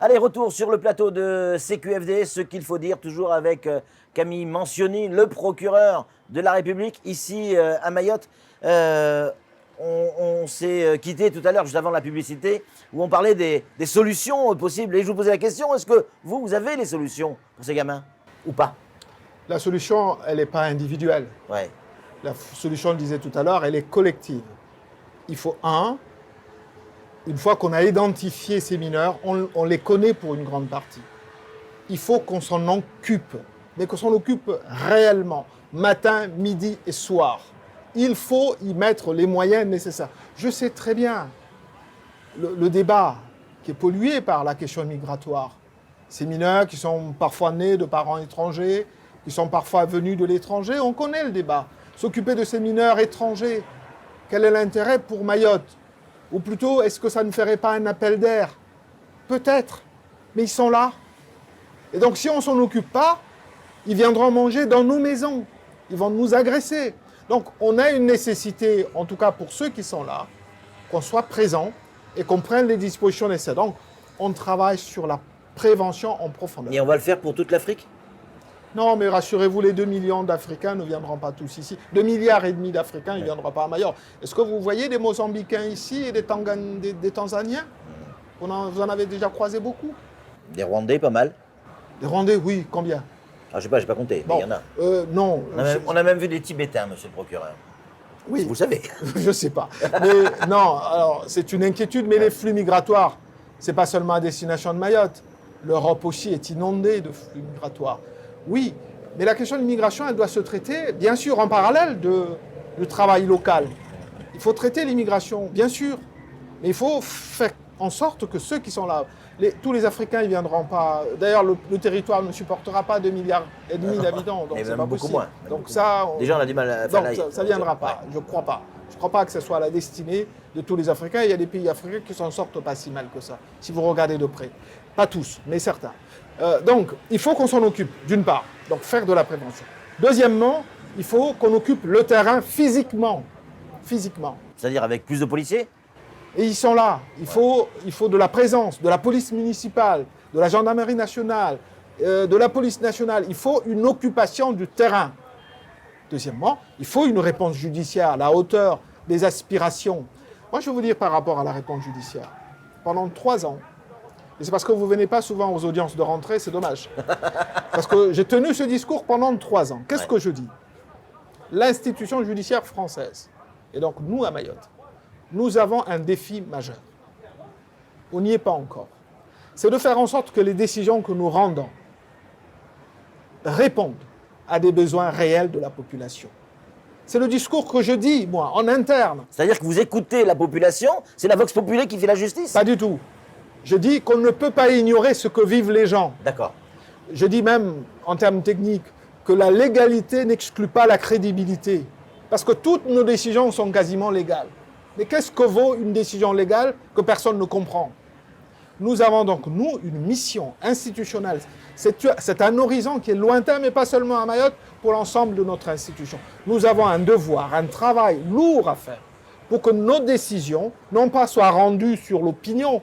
Allez, retour sur le plateau de CQFD, ce qu'il faut dire, toujours avec Camille Mancioni, le procureur de la République, ici à Mayotte. On s'est quitté tout à l'heure, juste avant la publicité, où on parlait des solutions possibles. Et je vous posais la question, est-ce que vous avez les solutions pour ces gamins ou pas? La solution, elle n'est pas individuelle. Ouais. La solution, je disais tout à l'heure, elle est collective. Il faut, une fois qu'on a identifié ces mineurs, on les connaît pour une grande partie. Il faut qu'on s'en occupe, mais qu'on s'en occupe réellement, matin, midi et soir. Il faut y mettre les moyens nécessaires. Je sais très bien le débat qui est pollué par la question migratoire. Ces mineurs qui sont parfois nés de parents étrangers, qui sont parfois venus de l'étranger, on connaît le débat. S'occuper de ces mineurs étrangers, quel est l'intérêt pour Mayotte? Ou plutôt, est-ce que ça ne ferait pas un appel d'air? Peut-être, mais ils sont là. Et donc, si on ne s'en occupe pas, ils viendront manger dans nos maisons. Ils vont nous agresser. Donc, on a une nécessité, en tout cas pour ceux qui sont là, qu'on soit présent et qu'on prenne les dispositions nécessaires. Donc, on travaille sur la prévention en profondeur. Et on va le faire pour toute l'Afrique? Non, mais rassurez-vous, les 2 millions d'Africains ne viendront pas tous ici. 2,5 milliards d'Africains ne viendront pas à Mayotte. Est-ce que vous voyez des Mozambicains ici et des Tanzaniens? Vous en avez déjà croisé beaucoup? Des Rwandais, pas mal. Des Rwandais, oui, combien? Je sais pas, j'ai pas compté, mais il y en a. Non. On a même vu des Tibétains, monsieur le procureur. Oui. Vous le savez. Je ne sais pas. Mais non, alors c'est une inquiétude, mais les flux migratoires, ce n'est pas seulement à destination de Mayotte. L'Europe aussi est inondée de flux migratoires. Oui, mais la question de l'immigration, elle doit se traiter, bien sûr, en parallèle du travail local. Il faut traiter l'immigration, bien sûr, mais il faut faire en sorte que ceux qui sont là, tous les Africains, ils ne viendront pas. D'ailleurs, le territoire ne supportera pas 2,5 milliards d'habitants, donc c'est pas possible. Moins. Donc ça, déjà, on a du mal à donc ça ne viendra pas, je ne crois pas. Je ne crois pas que ce soit la destinée de tous les Africains. Il y a des pays africains qui s'en sortent pas si mal que ça, si vous regardez de près. Pas tous, mais certains. Donc, il faut qu'on s'en occupe, d'une part, donc faire de la prévention. Deuxièmement, il faut qu'on occupe le terrain physiquement. C'est-à-dire avec plus de policiers? Et ils sont là. Il faut de la présence, de la police municipale, de la gendarmerie nationale, de la police nationale. Il faut une occupation du terrain. Deuxièmement, il faut une réponse judiciaire à la hauteur des aspirations. Moi, je vais vous dire par rapport à la réponse judiciaire. Pendant 3 ans, et c'est parce que vous ne venez pas souvent aux audiences de rentrée, c'est dommage. Parce que j'ai tenu ce discours pendant 3 ans. Qu'est-ce que je dis? L'institution judiciaire française, et donc nous à Mayotte, nous avons un défi majeur. On n'y est pas encore. C'est de faire en sorte que les décisions que nous rendons répondent à des besoins réels de la population. C'est le discours que je dis, moi, en interne. C'est-à-dire que vous écoutez la population, c'est la vox populi qui fait la justice? Pas du tout. Je dis qu'on ne peut pas ignorer ce que vivent les gens. D'accord. Je dis même, en termes techniques, que la légalité n'exclut pas la crédibilité. Parce que toutes nos décisions sont quasiment légales. Mais qu'est-ce que vaut une décision légale que personne ne comprend? Nous avons donc, nous, une mission institutionnelle. C'est un horizon qui est lointain, mais pas seulement à Mayotte, pour l'ensemble de notre institution. Nous avons un devoir, un travail lourd à faire pour que nos décisions, non pas soient rendues sur l'opinion,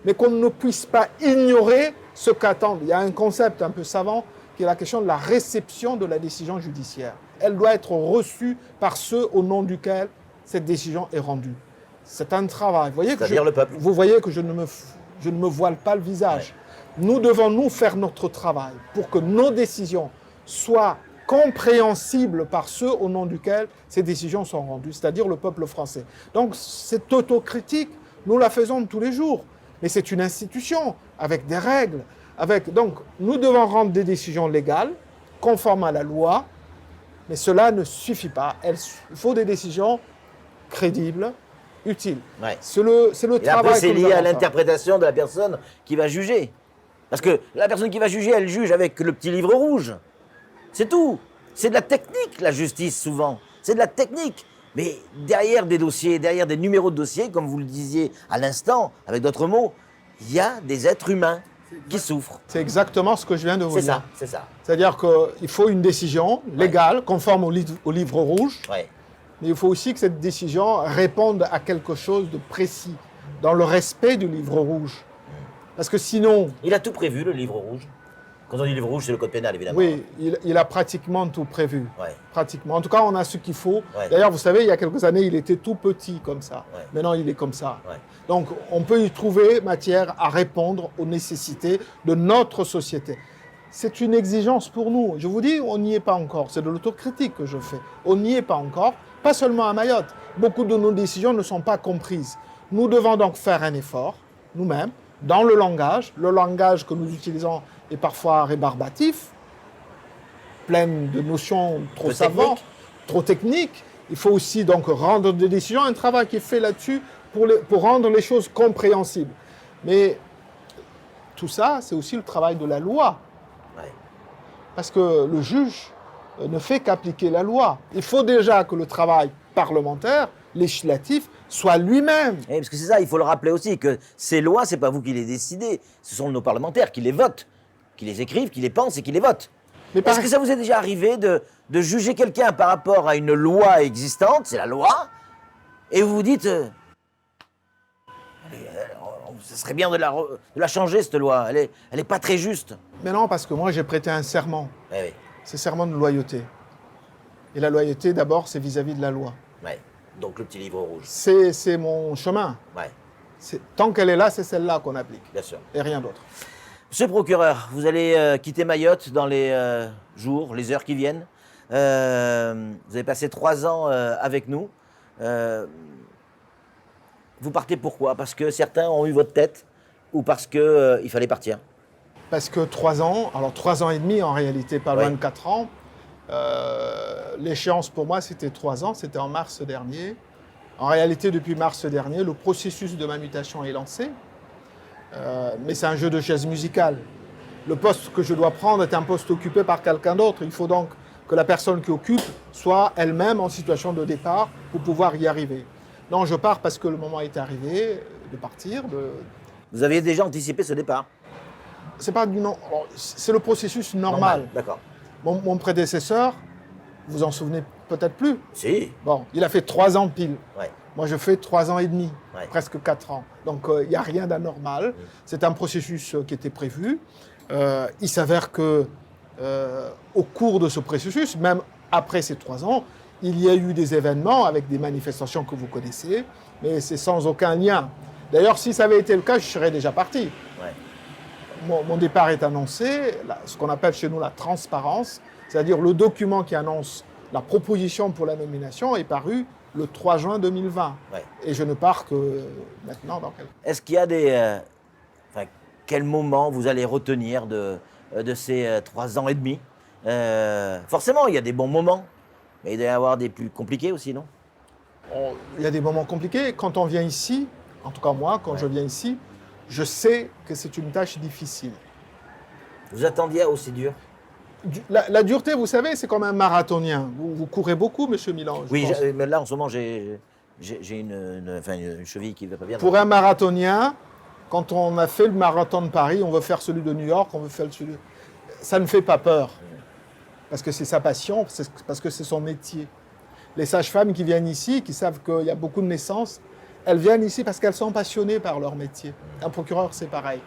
mais qu'on ne puisse pas ignorer ce qu'attendent. Il y a un concept un peu savant qui est la question de la réception de la décision judiciaire. Elle doit être reçue par ceux au nom duquel cette décision est rendue. C'est un travail. C'est-à-dire le peuple. Vous voyez que je ne me voile pas le visage. Ouais. Nous devons, nous, faire notre travail pour que nos décisions soient compréhensibles par ceux au nom duquel ces décisions sont rendues, c'est-à-dire le peuple français. Donc, cette autocritique, nous la faisons tous les jours. Mais c'est une institution, avec des règles. Donc, nous devons rendre des décisions légales, conformes à la loi, mais cela ne suffit pas. Il faut des décisions crédibles, utiles. Ouais. C'est le travail. Après, c'est lié à l'interprétation de la personne qui va juger. Parce que la personne qui va juger, elle juge avec le petit livre rouge. C'est tout. C'est de la technique, la justice, souvent. C'est de la technique. Mais derrière des dossiers, derrière des numéros de dossiers, comme vous le disiez à l'instant, avec d'autres mots, il y a des êtres humains qui souffrent. C'est exactement ce que je viens de vous dire. C'est ça. C'est-à-dire qu'il faut une décision légale, conforme au livre rouge, ouais. Mais il faut aussi que cette décision réponde à quelque chose de précis, dans le respect du livre rouge. Parce que sinon, Il a tout prévu, le livre rouge. Quand on dit livre rouge, c'est le code pénal, évidemment. oui, il a pratiquement tout prévu. Ouais. Pratiquement. En tout cas, on a ce qu'il faut. Ouais. D'ailleurs, vous savez, il y a quelques années, il était tout petit comme ça. Ouais. Maintenant, il est comme ça. Ouais. Donc, on peut y trouver matière à répondre aux nécessités de notre société. C'est une exigence pour nous. Je vous dis, on n'y est pas encore. C'est de l'autocritique que je fais. On n'y est pas encore, pas seulement à Mayotte. Beaucoup de nos décisions ne sont pas comprises. Nous devons donc faire un effort, nous-mêmes, dans le langage. Le langage que nous utilisons est parfois rébarbatif, plein de notions trop Peu savantes, techniques. trop techniques. Il faut aussi donc rendre des décisions, un travail qui est fait là-dessus pour rendre les choses compréhensibles. Mais tout ça, c'est aussi le travail de la loi. Ouais. Parce que le juge ne fait qu'appliquer la loi. Il faut déjà que le travail parlementaire, législatif, soit lui-même. Eh, parce que c'est ça, il faut le rappeler aussi, que ces lois, c'est pas vous qui les décidez, ce sont nos parlementaires qui les votent, qui les écrivent, qui les pensent et qui les votent. Mais par Est-ce que ça vous est déjà arrivé de juger quelqu'un par rapport à une loi existante, c'est la loi, et vous vous dites, ça serait bien de la changer, cette loi, elle est pas très juste. Mais non, parce que moi, j'ai prêté un serment. Eh oui, C'est serment de loyauté. Et la loyauté, d'abord, c'est vis-à-vis de la loi. ouais. Donc le petit livre rouge, C'est mon chemin. ouais, Tant qu'elle est là, c'est celle-là qu'on applique. bien sûr. Et rien d'autre. Monsieur le procureur, vous allez quitter Mayotte dans les jours, les heures qui viennent. Vous avez passé 3 ans avec nous. Vous partez pourquoi? Parce que certains ont eu votre tête ou parce qu'il fallait partir? Parce que 3 ans, alors 3 ans et demi en réalité, pas loin Oui. de 4 ans. L'échéance pour moi, c'était 3 ans, c'était en mars dernier. En réalité, depuis mars dernier, le processus de ma mutation est lancé. Mais c'est un jeu de chaises musicales. Le poste que je dois prendre est un poste occupé par quelqu'un d'autre. Il faut donc que la personne qui occupe soit elle-même en situation de départ pour pouvoir y arriver. Non, je pars parce que le moment est arrivé de partir. Vous aviez déjà anticipé ce départ? C'est pas du non. Alors, c'est le processus normal. D'accord. Mon prédécesseur, vous en souvenez peut-être plus. Si. Bon, il a fait 3 ans pile. Ouais. Moi, je fais 3 ans et demi, Ouais. presque 4 ans. Donc, il n'y a rien d'anormal. C'est un processus qui était prévu. Il s'avère que, au cours de ce processus, même après ces 3 ans, il y a eu des événements avec des manifestations que vous connaissez, mais c'est sans aucun lien. D'ailleurs, si ça avait été le cas, je serais déjà parti. Ouais. Mon départ est annoncé, ce qu'on appelle chez nous la transparence, c'est-à-dire le document qui annonce la proposition pour la nomination est paru le 3 juin 2020. Ouais. Et je ne pars que maintenant dans quelques... Est-ce qu'il y a des... enfin, quel moment vous allez retenir de ces 3 ans et demi? Forcément, il y a des bons moments, mais il doit y avoir des plus compliqués aussi, non? Il y a des moments compliqués. Quand on vient ici, en tout cas moi, quand je viens ici, je sais que c'est une tâche difficile. Vous attendiez aussi dur? La dureté, vous savez, c'est comme un marathonien. Vous courez beaucoup, monsieur Milan. je Oui, pense. mais là, en ce moment, j'ai une cheville qui ne va pas bien. Pour un marathonien, quand on a fait le marathon de Paris, on veut faire celui de New York, on veut faire celui... Ça ne fait pas peur. Parce que c'est sa passion, parce que c'est son métier. Les sages-femmes qui viennent ici, qui savent qu'il y a beaucoup de naissances, elles viennent ici parce qu'elles sont passionnées par leur métier. Un procureur, c'est pareil.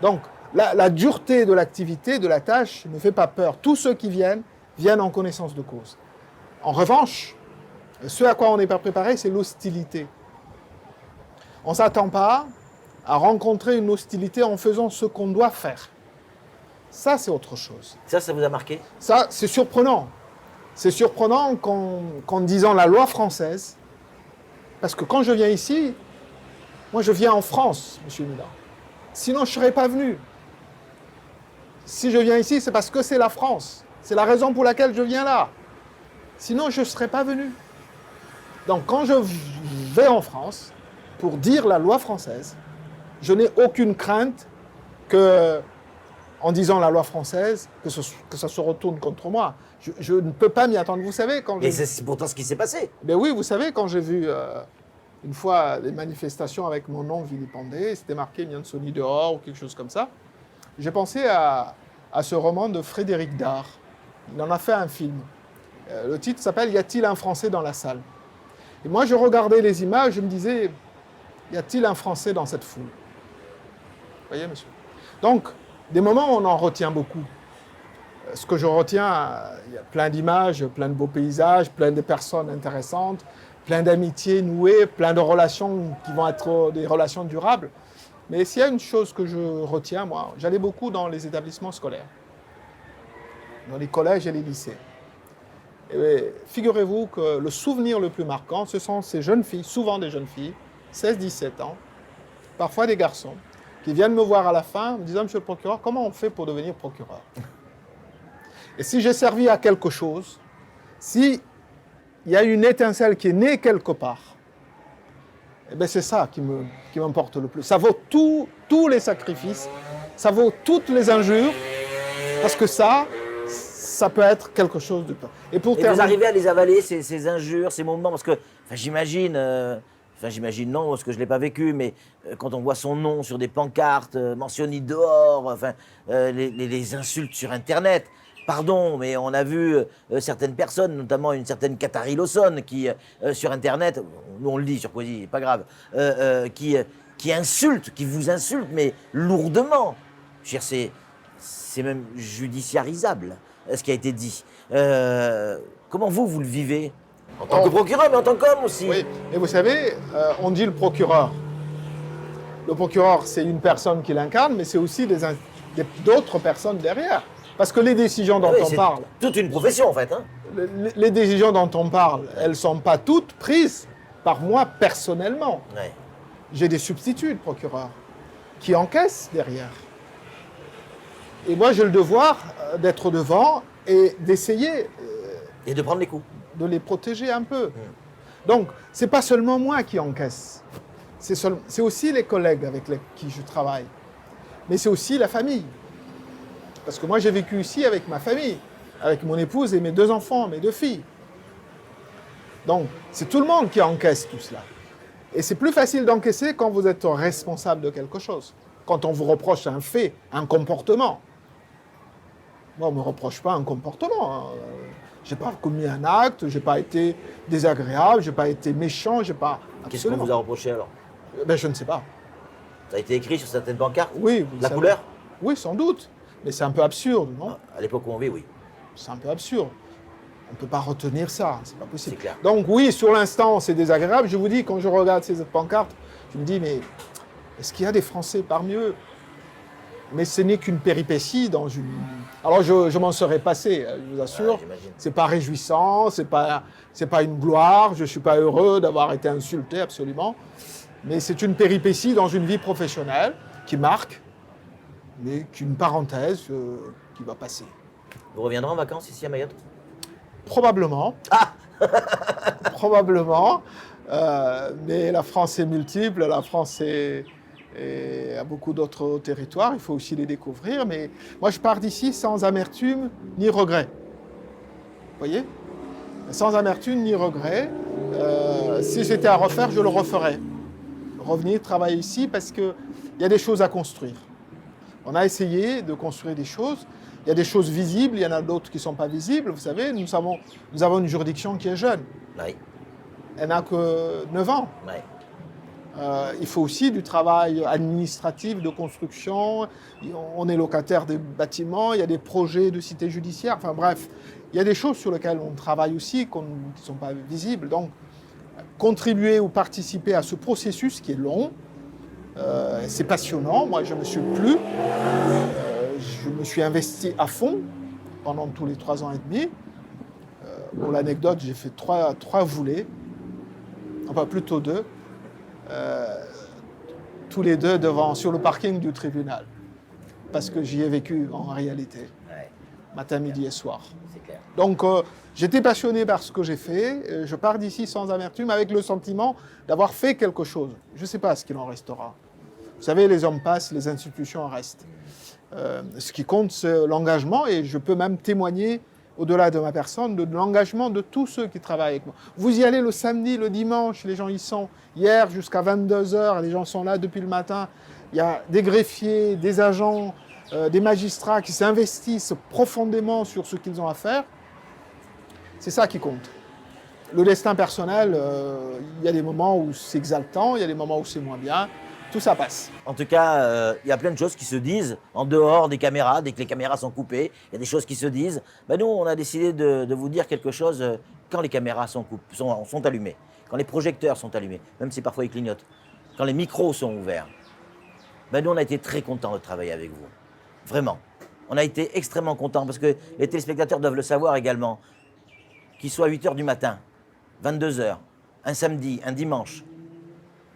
Donc, la dureté de l'activité, de la tâche, ne fait pas peur. Tous ceux qui viennent en connaissance de cause. En revanche, ce à quoi on n'est pas préparé, c'est l'hostilité. On ne s'attend pas à rencontrer une hostilité en faisant ce qu'on doit faire. Ça, c'est autre chose. Ça vous a marqué? Ça, c'est surprenant. C'est surprenant qu'en disant la loi française, parce que quand je viens ici, moi je viens en France, monsieur Milan. Sinon, je ne serais pas venu. Si je viens ici, c'est parce que c'est la France. C'est la raison pour laquelle je viens là. Sinon, je ne serais pas venu. Donc, quand je vais en France pour dire la loi française, je n'ai aucune crainte que, en disant la loi française, que ça se retourne contre moi. Je ne peux pas m'y attendre. Vous savez, quand Mais c'est pourtant ce qui s'est passé. Mais oui, vous savez, quand j'ai vu une fois des manifestations avec mon nom vilipendé, c'était marqué Miansoni dehors ou quelque chose comme ça, j'ai pensé à ce roman de Frédéric Dard. Il en a fait un film. Le titre s'appelle « Y a-t-il un Français dans la salle ?» Et moi, je regardais les images, je me disais « Y a-t-il un Français dans cette foule ?» voyez, monsieur. Donc, des moments, on en retient beaucoup. Ce que je retiens, il y a plein d'images, plein de beaux paysages, plein de personnes intéressantes, plein d'amitiés nouées, plein de relations qui vont être des relations durables. Mais s'il y a une chose que je retiens, moi, j'allais beaucoup dans les établissements scolaires, dans les collèges et les lycées. Et figurez-vous que le souvenir le plus marquant, ce sont ces jeunes filles, souvent des jeunes filles, 16-17 ans, parfois des garçons, qui viennent me voir à la fin, me disant, monsieur le procureur, comment on fait pour devenir procureur? Et si j'ai servi à quelque chose, s'il y a une étincelle qui est née quelque part, eh bien c'est ça qui m'importe le plus. Ça vaut tous les sacrifices, ça vaut toutes les injures, parce que ça peut être quelque chose de... Et vous arrivez à les avaler, ces injures, ces moments, parce que j'imagine non, parce que je ne l'ai pas vécu, mais quand on voit son nom sur des pancartes, mentionné dehors, les insultes sur Internet, pardon, mais on a vu certaines personnes, notamment une certaine Katari Lawson, qui, sur Internet, nous on le dit sur Poésie, pas grave, qui insulte, qui vous insulte, mais lourdement. Je veux dire, c'est même judiciarisable, ce qui a été dit. Comment vous le vivez? En tant que procureur, mais en tant qu'homme aussi. Oui, et vous savez, on dit le procureur. Le procureur, c'est une personne qui l'incarne, mais c'est aussi d'autres personnes derrière. Parce que les décisions dont on parle... C'est toute une profession, en fait. Hein. Les décisions dont on parle, elles ne sont pas toutes prises par moi personnellement. Ouais. J'ai des substituts de procureur qui encaissent derrière. Et moi, j'ai le devoir d'être devant et d'essayer... et de prendre les coups. De les protéger un peu. Donc, ce n'est pas seulement moi qui encaisse. C'est aussi les collègues avec qui je travaille. Mais c'est aussi la famille. Parce que moi, j'ai vécu ici avec ma famille, avec mon épouse et mes 2 enfants, mes 2 filles. Donc, c'est tout le monde qui encaisse tout cela. Et c'est plus facile d'encaisser quand vous êtes responsable de quelque chose. Quand on vous reproche un fait, un comportement. Moi, on ne me reproche pas un comportement. Hein. Je n'ai pas commis un acte, je n'ai pas été désagréable, je n'ai pas été méchant, je n'ai pas... Qu'est-ce qu'on vous a reproché alors? Je ne sais pas. Ça a été écrit sur certaines pancartes? Oui. La couleur? Oui, sans doute. Mais c'est un peu absurde, non? À l'époque où on vit, oui. C'est un peu absurde. On ne peut pas retenir ça, c'est pas possible. C'est clair. Donc oui, sur l'instant, c'est désagréable. Je vous dis, quand je regarde ces pancartes, je me dis, mais est-ce qu'il y a des Français parmi eux? Mais ce n'est qu'une péripétie dans une... Alors je m'en serais passé, je vous assure. C'est pas réjouissant, c'est pas une gloire, je ne suis pas heureux d'avoir été insulté, absolument. Mais c'est une péripétie dans une vie professionnelle qui marque, mais qu'une parenthèse qui va passer. Vous reviendrez en vacances ici à Mayotte? Probablement. Ah Probablement. Mais la France est multiple, la France a beaucoup d'autres territoires, il faut aussi les découvrir. Mais moi, je pars d'ici sans amertume ni regret. Vous voyez? Sans amertume ni regret. Si c'était à refaire, je le referais. Revenir travailler ici parce qu'il y a des choses à construire. On a essayé de construire des choses. Il y a des choses visibles, il y en a d'autres qui ne sont pas visibles. Vous savez, nous avons une juridiction qui est jeune. Oui. Elle n'a que 9 ans. Oui. Il faut aussi du travail administratif, de construction. On est locataire des bâtiments, il y a des projets de cité judiciaire. Enfin bref, il y a des choses sur lesquelles on travaille aussi qui ne sont pas visibles. Donc, contribuer ou participer à ce processus qui est long, c'est passionnant. Moi, je ne me suis plu. Je me suis investi à fond pendant tous les 3 ans et demi. Pour l'anecdote, j'ai fait 3 volets, enfin plutôt 2, tous les 2 sur le parking du tribunal, parce que j'y ai vécu en réalité, matin, midi et soir. C'est clair. Donc j'étais passionné par ce que j'ai fait, je pars d'ici sans amertume, avec le sentiment d'avoir fait quelque chose. Je ne sais pas ce qu'il en restera. Vous savez, les hommes passent, les institutions restent. Ce qui compte, c'est l'engagement, et je peux même témoigner, au-delà de ma personne, de l'engagement de tous ceux qui travaillent avec moi. Vous y allez le samedi, le dimanche, les gens y sont. Hier, jusqu'à 22h, les gens sont là depuis le matin. Il y a des greffiers, des agents, des magistrats qui s'investissent profondément sur ce qu'ils ont à faire. C'est ça qui compte. Le destin personnel, il y a des moments où c'est exaltant, il y a des moments où c'est moins bien. tout ça passe. En tout cas, il y a plein de choses qui se disent en dehors des caméras, dès que les caméras sont coupées. Il y a des choses qui se disent. Nous, on a décidé de vous dire quelque chose quand les caméras sont allumées, quand les projecteurs sont allumés, même si parfois ils clignotent, quand les micros sont ouverts. Nous, on a été très contents de travailler avec vous. Vraiment. On a été extrêmement contents parce que les téléspectateurs doivent le savoir également. Qu'il soit 8 h du matin, 22 h, un samedi, un dimanche,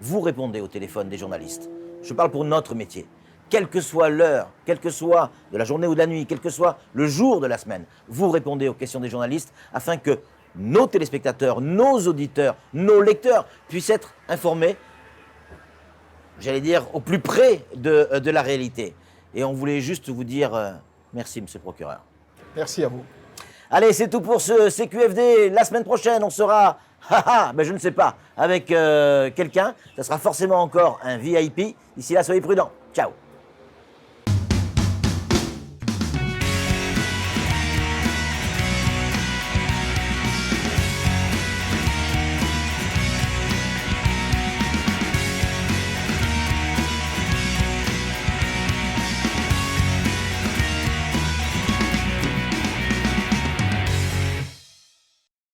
vous répondez au téléphone des journalistes. Je parle pour notre métier. Quelle que soit l'heure, quelle que soit de la journée ou de la nuit, quel que soit le jour de la semaine, vous répondez aux questions des journalistes afin que nos téléspectateurs, nos auditeurs, nos lecteurs puissent être informés, j'allais dire, au plus près de la réalité. Et on voulait juste vous dire merci, monsieur le procureur. Merci à vous. Allez, c'est tout pour ce CQFD. La semaine prochaine, on sera, je ne sais pas, avec quelqu'un. Ça sera forcément encore un VIP. D'ici là, soyez prudents. Ciao.